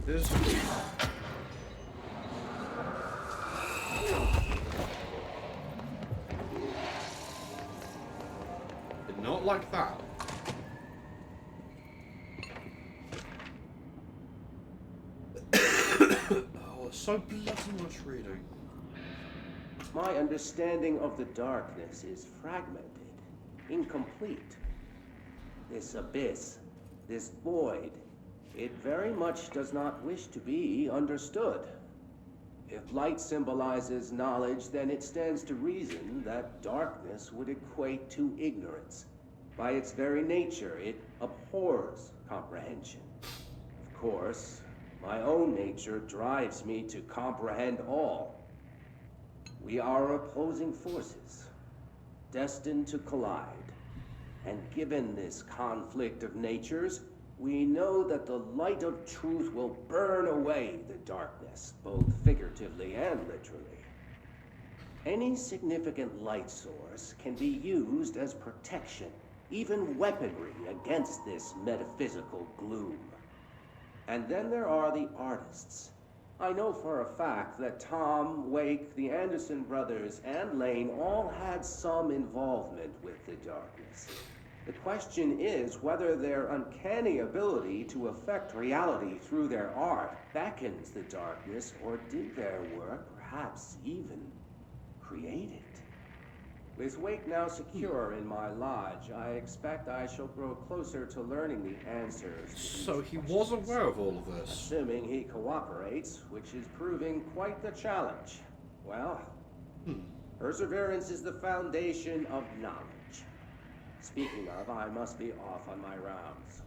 There's... Not like that. Oh, it's so bloody much reading. My understanding of the darkness is fragmented, incomplete. This abyss, this void, it very much does not wish to be understood. If light symbolizes knowledge, then it stands to reason that darkness would equate to ignorance. By its very nature, it abhors comprehension. Of course, my own nature drives me to comprehend all. We are opposing forces, destined to collide. And given this conflict of natures, we know that the light of truth will burn away the darkness, both figuratively and literally. Any significant light source can be used as protection, even weaponry against this metaphysical gloom. And then there are the artists. I know for a fact that Tom, Wake, the Anderson brothers, and Lane all had some involvement with the darkness. The question is whether their uncanny ability to affect reality through their art beckons the darkness, or did their work perhaps even create it? With Wake now secure in my lodge, I expect I shall grow closer to learning the answers. So he was aware of all of this? Assuming he cooperates, which is proving quite the challenge. Well, perseverance is the foundation of knowledge. Speaking of, I must be off on my rounds.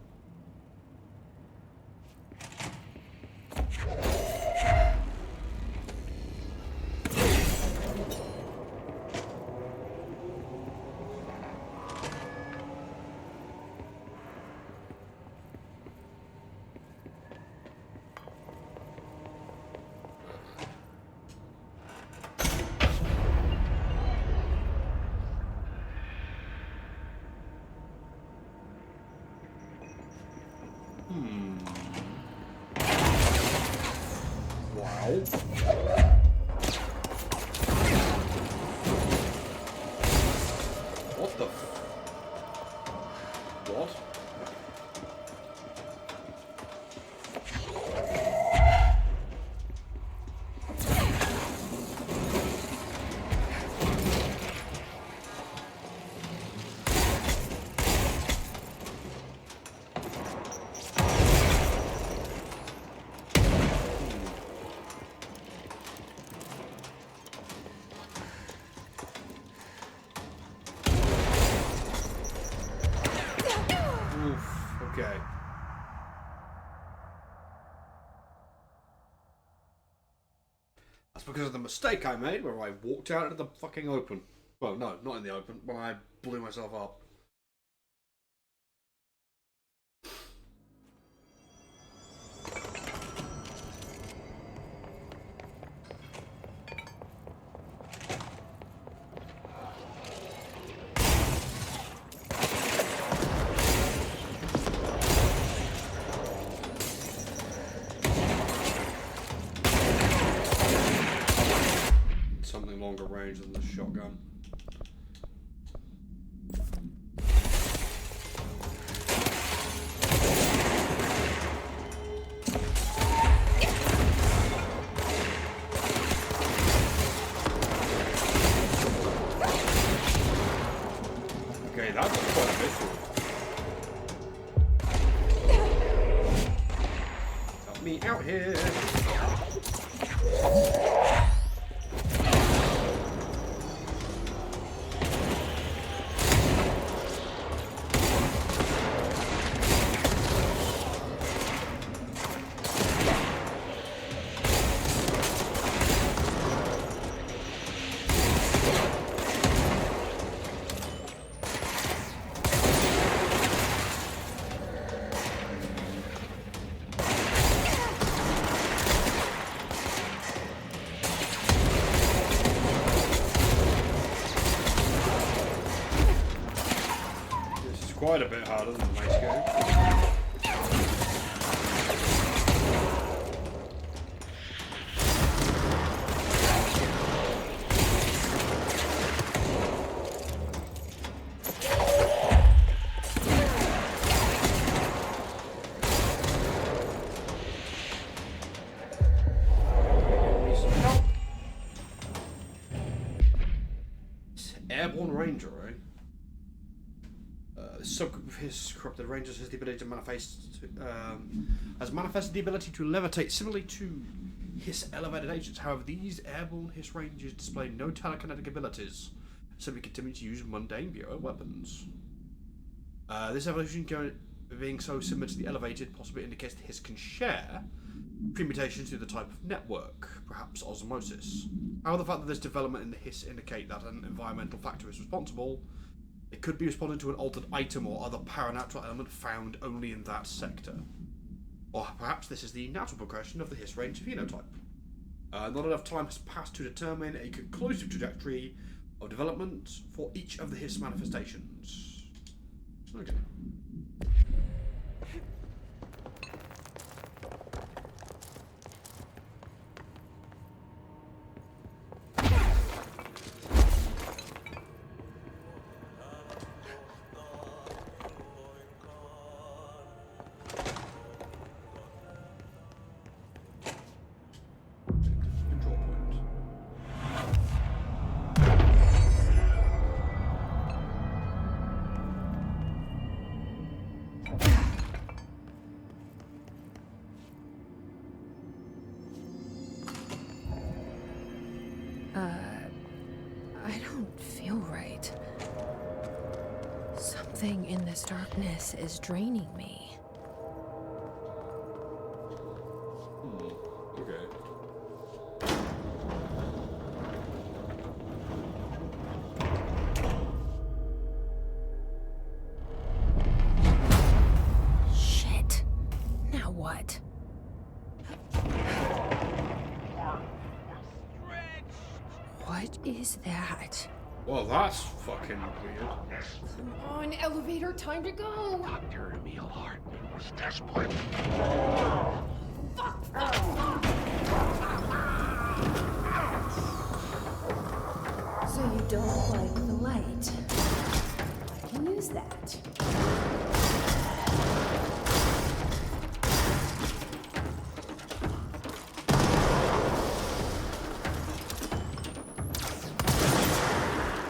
What the What? Okay. That's because of the mistake I made where I walked out into the fucking open. Well, no, not in the open, when I blew myself up. Something longer range than the shotgun. Okay, that's quite a visual. Help me out here. Quite a bit harder than the mace game. Airborne Ranger, eh? This subgroup of his corrupted rangers has the ability to manifested the ability to levitate similarly to Hiss elevated agents. However, these airborne Hiss rangers display no telekinetic abilities, so we continue to use mundane bio weapons. This evolution being so similar to the elevated possibly indicates that Hiss can share permutations through the type of network, perhaps osmosis. However, the fact that this development in the Hiss indicate that an environmental factor is responsible, it could be responding to an altered item or other paranatural element found only in that sector. Or perhaps this is the natural progression of the Hiss range phenotype. Not enough time has passed to determine a conclusive trajectory of development for each of the Hiss manifestations. Okay. I don't feel right. Something in this darkness is draining me. Okay. Shit. Now what? What is that? Well, that's fucking weird. Come on, elevator, time to go! Dr. Emil Hartman was desperate. Fuck! So you don't like the light? I can use that.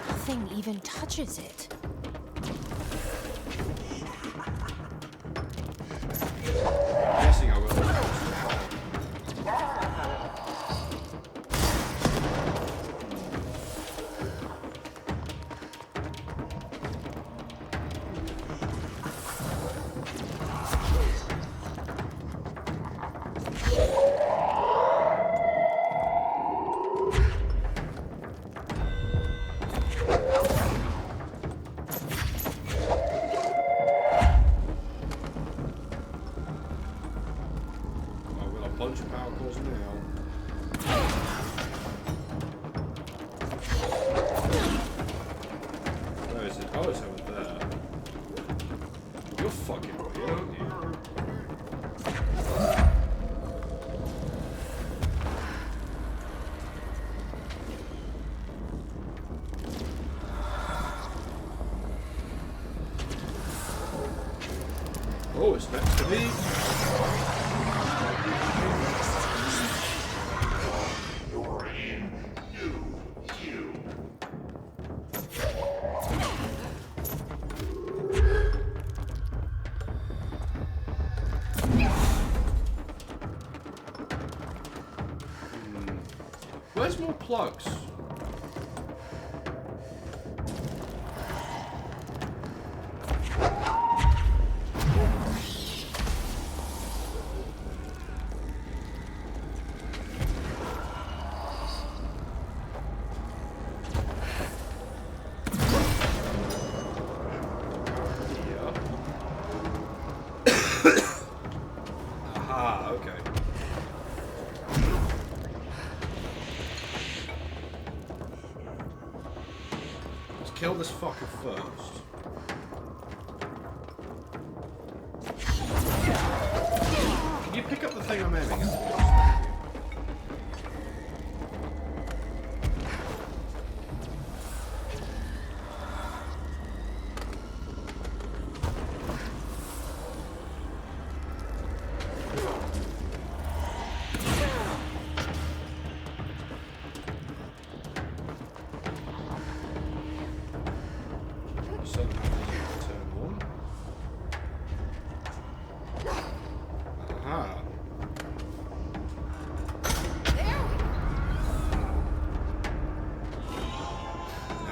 Nothing even touches it. Guessing I will. Bunch of power cores now. Where is it? Oh, it's over there. You're fucking weird, aren't you? Oh, it's next to me. Where's more plugs? Aha, okay. Kill this fucker first. Can you pick up the thing I'm aiming at? So turn one. Aha.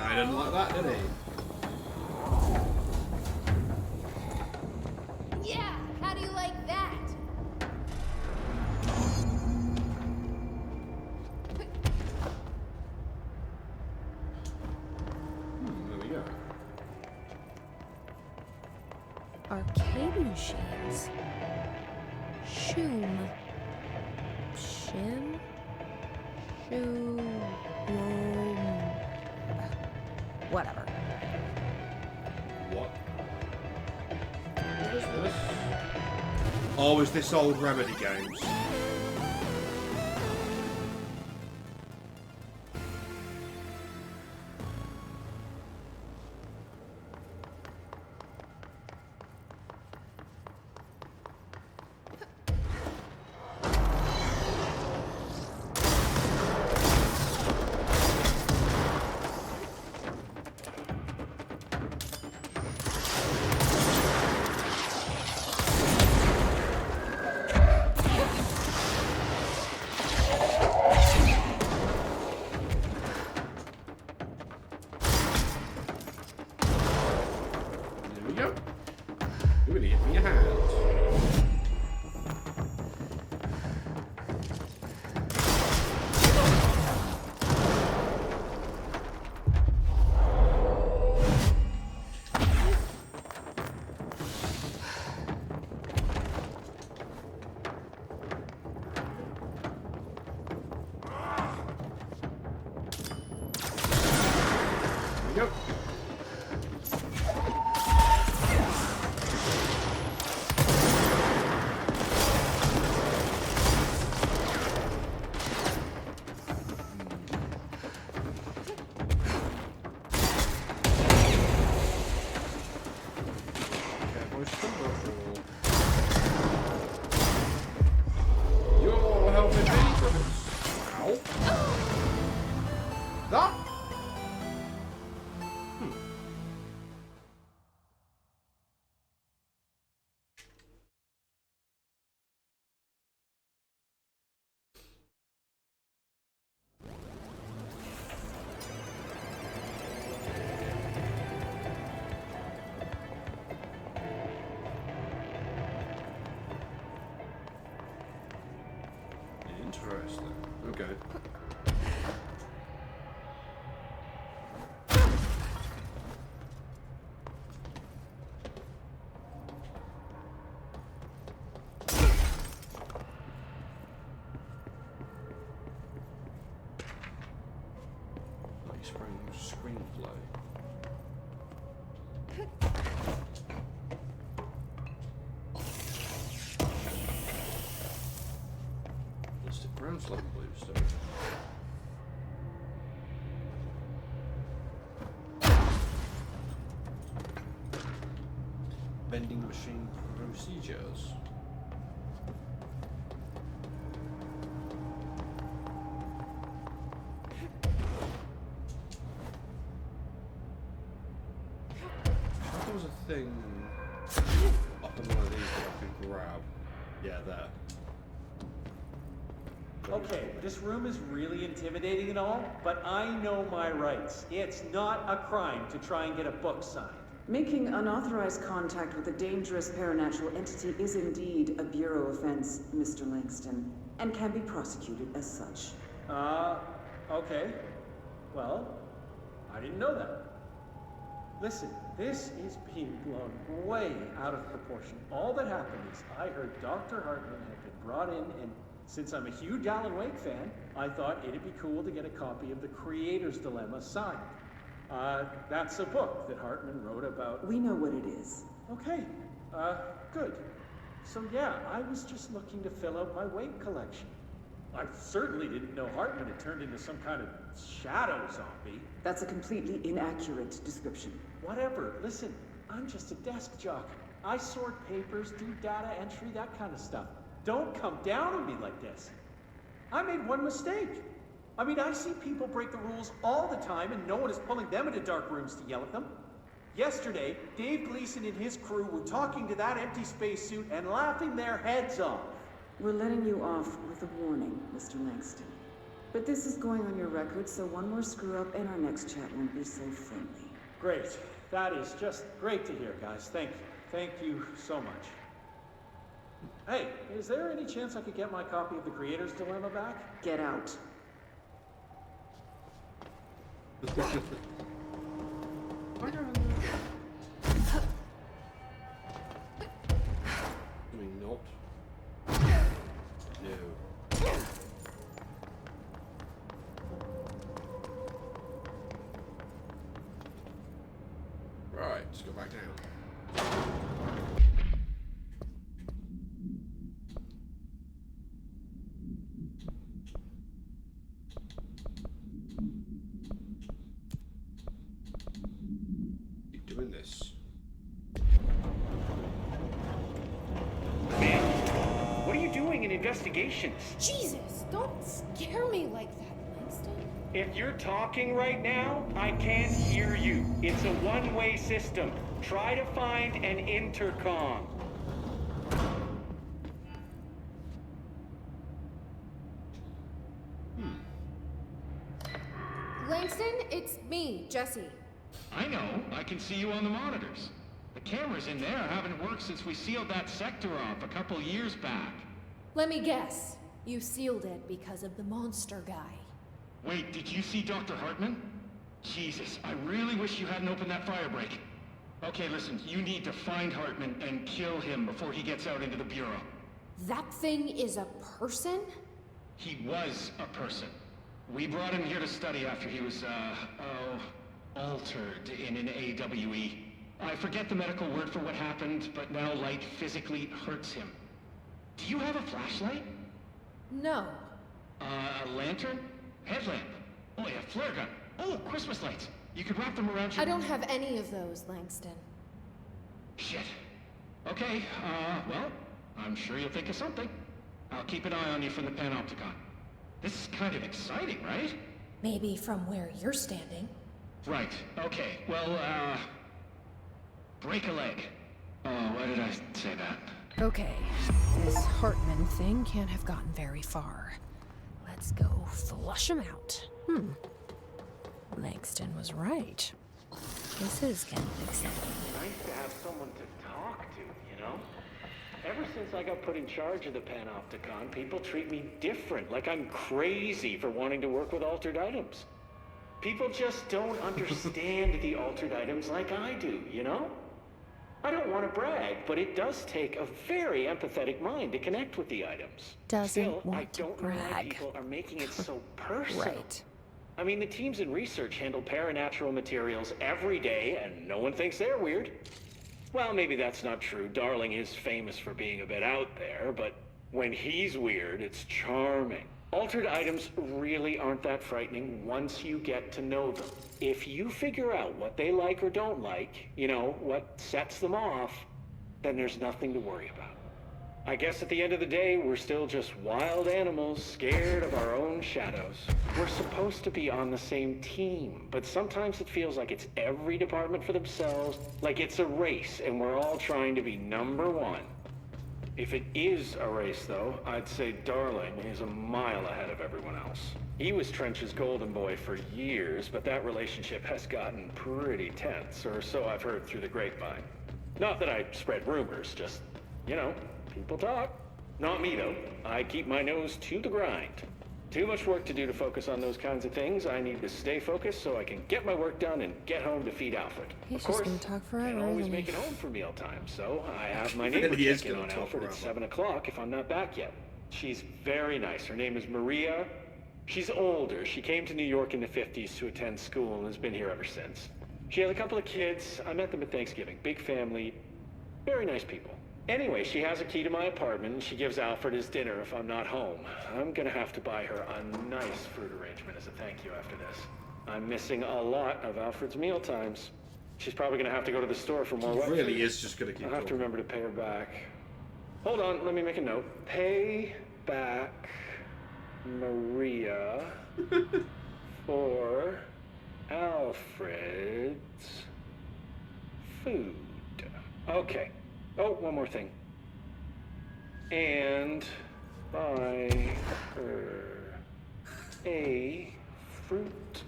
I didn't like that, did he? Yeah, how do you like that? There we go. Arcade machines. Shoom. Shim? Shoom. Whatever. What? What is this? Oh, is this old Remedy games? You're helping me. Ow. That? Interesting. Okay. Nice screenplay. Ground slug bluestone. Vending machine procedures. There was a thing up on one of these that I could grab. Yeah, there. Okay, this room is really intimidating and all, but I know my rights. It's not a crime to try and get a book signed. Making unauthorized contact with a dangerous paranatural entity is indeed a Bureau offense, Mr. Langston, and can be prosecuted as such. Okay. Well, I didn't know that. Listen, this is being blown way out of proportion. All that happened is I heard Dr. Hartman had been brought in, and since I'm a huge Alan Wake fan, I thought it'd be cool to get a copy of The Creator's Dilemma signed. That's a book that Hartman wrote about. We know what it is. Okay, good. So yeah, I was just looking to fill out my Wake collection. I certainly didn't know Hartman had turned into some kind of shadow zombie. That's a completely inaccurate description. Whatever, listen, I'm just a desk jock. I sort papers, do data entry, that kind of stuff. Don't come down on me like this. I made one mistake. I mean, I see people break the rules all the time and no one is pulling them into dark rooms to yell at them. Yesterday, Dave Gleason and his crew were talking to that empty spacesuit and laughing their heads off. We're letting you off with a warning, Mr. Langston. But this is going on your record, so one more screw-up and our next chat won't be so friendly. Great. That is just great to hear, guys. Thank you. Thank you so much. Hey, is there any chance I could get my copy of The Creator's Dilemma back? Get out. Not. No. Right, let's go back down. Keep doing this. What are you doing in investigations? Jesus, don't scare me like that, Langston. If you're talking right now, I can't hear you. It's a one-way system. Try to find an intercom. Langston, it's me, Jesse. I know. I can see you on the monitors. The cameras in there haven't worked since we sealed that sector off a couple years back. Let me guess. You sealed it because of the monster guy. Wait, did you see Dr. Hartman? Jesus, I really wish you hadn't opened that fire break. Okay, listen, you need to find Hartman and kill him before he gets out into the Bureau. That thing is a person? He was a person. We brought him here to study after he was, altered in an AWE. I forget the medical word for what happened, but now light physically hurts him. Do you have a flashlight? No. A lantern? Headlamp? Oh, yeah, flare gun. Oh, Christmas lights. You could wrap them around your... I don't have any of those, Langston. Shit. Okay, well, I'm sure you'll think of something. I'll keep an eye on you from the panopticon. This is kind of exciting, right? Maybe from where you're standing. Right, okay. Well, break a leg. Oh, why did I say that? Okay, this Hartman thing can't have gotten very far. Let's go flush him out. Langston was right. This is kind of exciting. Nice to have someone to talk to, you know? Ever since I got put in charge of the Panopticon, people treat me different, like I'm crazy for wanting to work with altered items. People just don't understand the altered items like I do, you know? I don't want to brag, but it does take a very empathetic mind to connect with the items. Doesn't Still, want I to don't know why brag. people are making it so personal. Right. I mean, the teams in research handle paranatural materials every day, and no one thinks they're weird. Well, maybe that's not true. Darling is famous for being a bit out there, but when he's weird, it's charming. Altered items really aren't that frightening once you get to know them. If you figure out what they like or don't like, you know, what sets them off, then there's nothing to worry about. I guess at the end of the day, we're still just wild animals scared of our own shadows. We're supposed to be on the same team, but sometimes it feels like it's every department for themselves, like it's a race and we're all trying to be number one. If it is a race, though, I'd say Darling is a mile ahead of everyone else. He was Trench's golden boy for years, but that relationship has gotten pretty tense, or so I've heard through the grapevine. Not that I spread rumors, just, you know, people talk. Not me, though. I keep my nose to the grind. Too much work to do to focus on those kinds of things. I need to stay focused so I can get my work done and get home to feed Alfred. He's Of course, just gonna talk forever, can't always isn't make he? it home for mealtime, so I have my neighbor He is check in gonna on talk Alfred at forever. 7 o'clock if I'm not back yet. She's very nice. Her name is Maria. She's older. She came to New York in the 50s to attend school and has been here ever since. She has a couple of kids. I met them at Thanksgiving. Big family. Very nice people. Anyway, she has a key to my apartment, and she gives Alfred his dinner if I'm not home. I'm gonna have to buy her a nice fruit arrangement as a thank you after this. I'm missing a lot of Alfred's meal times. She's probably gonna have to go to the store for more He wet really food. is just gonna keep I'll have to talking. remember to pay her back. Hold on, let me make a note. Pay back Maria for Alfred's food. Okay. Oh, one more thing. And buy her a fruit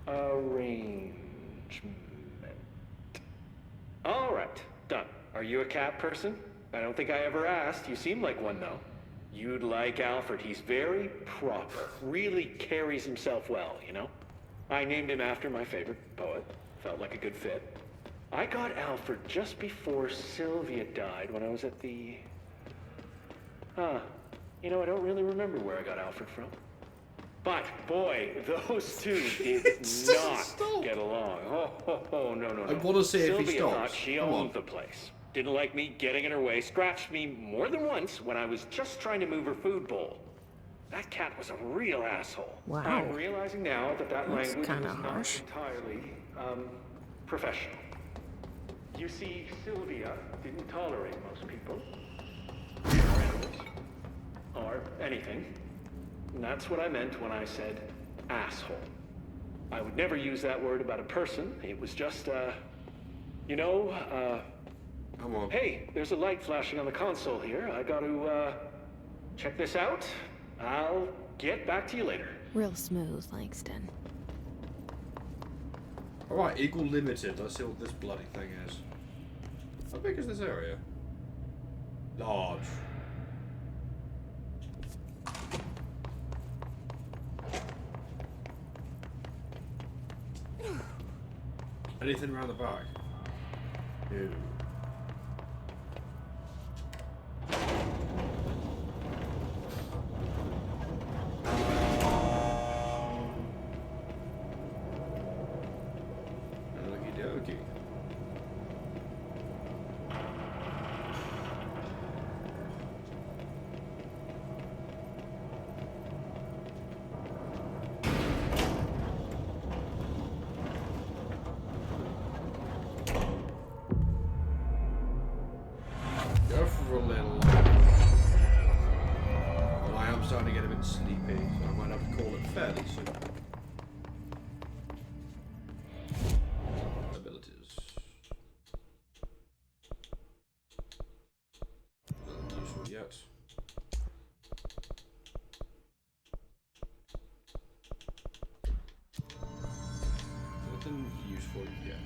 arrangement. All right, done. Are you a cat person? I don't think I ever asked. You seem like one, though. You'd like Alfred. He's very proper. Really carries himself well, you know? I named him after my favorite poet. Felt like a good fit. I got Alfred just before Sylvia died when I was at the... You know, I don't really remember where I got Alfred from. But, boy, those two did not get along. Oh, no. I want to see if he Sylvia stops. thought she owned the place. Didn't like me getting in her way, scratched me more than once when I was just trying to move her food bowl. That cat was a real asshole. Wow. I'm realizing now that That's language is kinda not harsh. entirely, professional. You see, Sylvia didn't tolerate most people. Or animals. Or anything. And that's what I meant when I said asshole. I would never use that word about a person. It was just, Come on. hey, there's a light flashing on the console here. I gotta, check this out. I'll get back to you later. Real smooth, Langston. Alright, Eagle Limited. Let's see what this bloody thing is. How big is this area? Large. Anything around the back? No. Okie dokie. Go for a little longer. But I am starting to get a bit sleepy, so I might have to call it fairly soon. Abilities. Nothing useful yet. Nothing useful yet.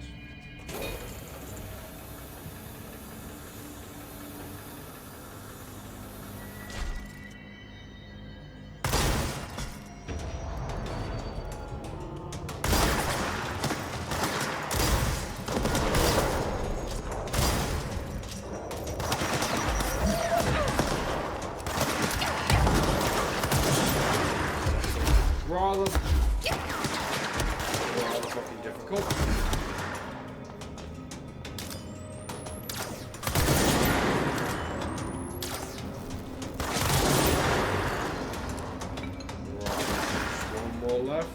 Rather fucking difficult. Right, one more left.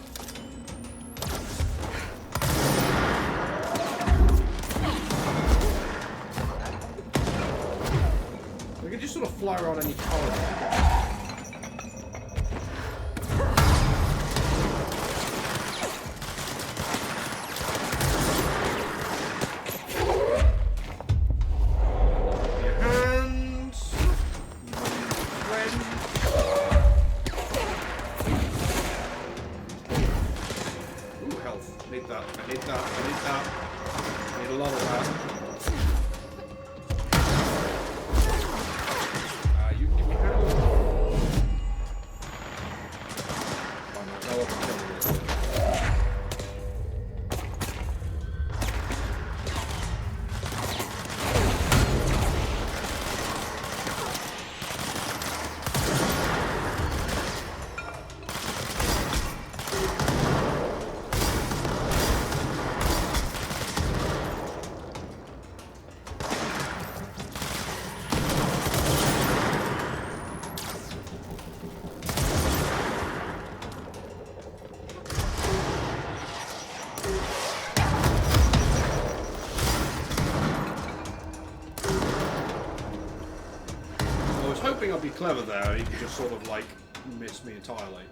We can just sort of fly around any corridor. I'll be clever there, he could just sort of like miss me entirely.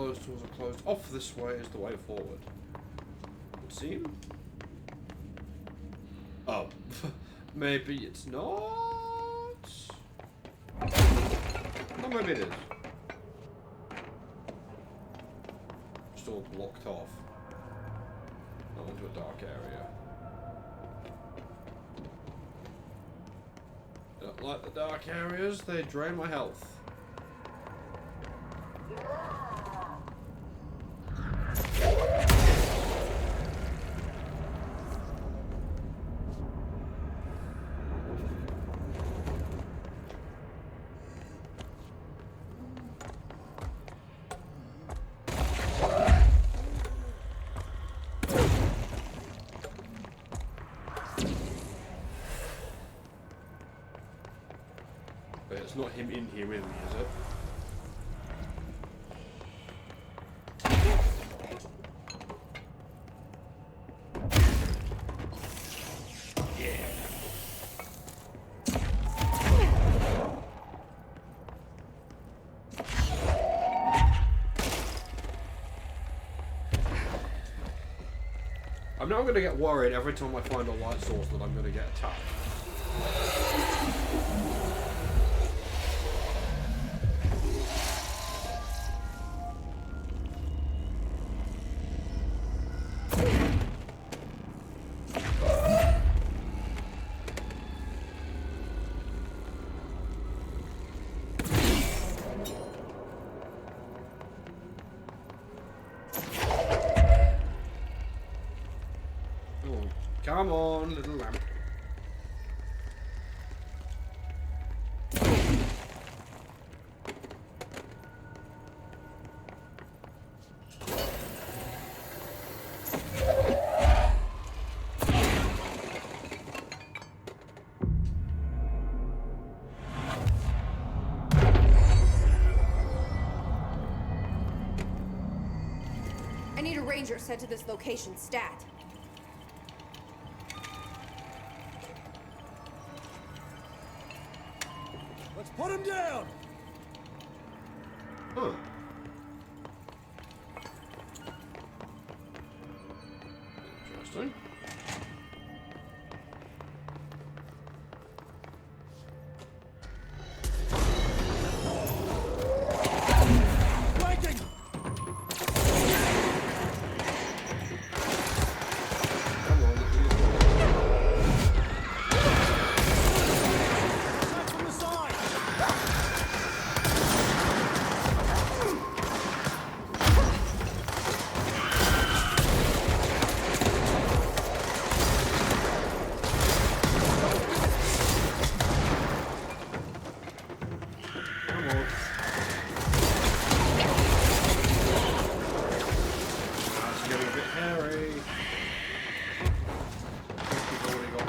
those doors are closed off. This way is the way forward. Would seem. Oh. Maybe it's not. Or maybe it is. Still blocked off. I went to a dark area. Don't like the dark areas, they drain my health. It's not him in here with me, is it? I'm now going to get worried every time I find a light source that I'm going to get attacked. Come on, little lamp. I need a ranger sent to this location stat. Let's put him down! Huh. Interesting. Flanking! Come on. Attack from the side! Come on. That's getting a bit hairy. We've already got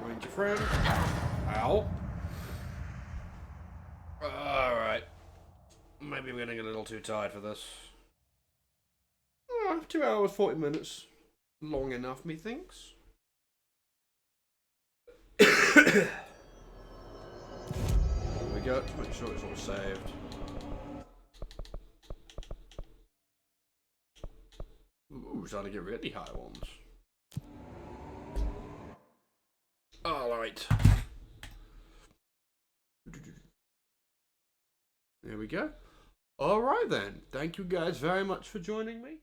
Ranger friend. Ow. Alright. Maybe I'm getting a little too tired for this. 2 hours, 40 minutes. Long enough, methinks. There we go. Make sure it's all saved. Ooh, starting to get really high ones. Alright. There we go. Alright then. Thank you guys very much for joining me.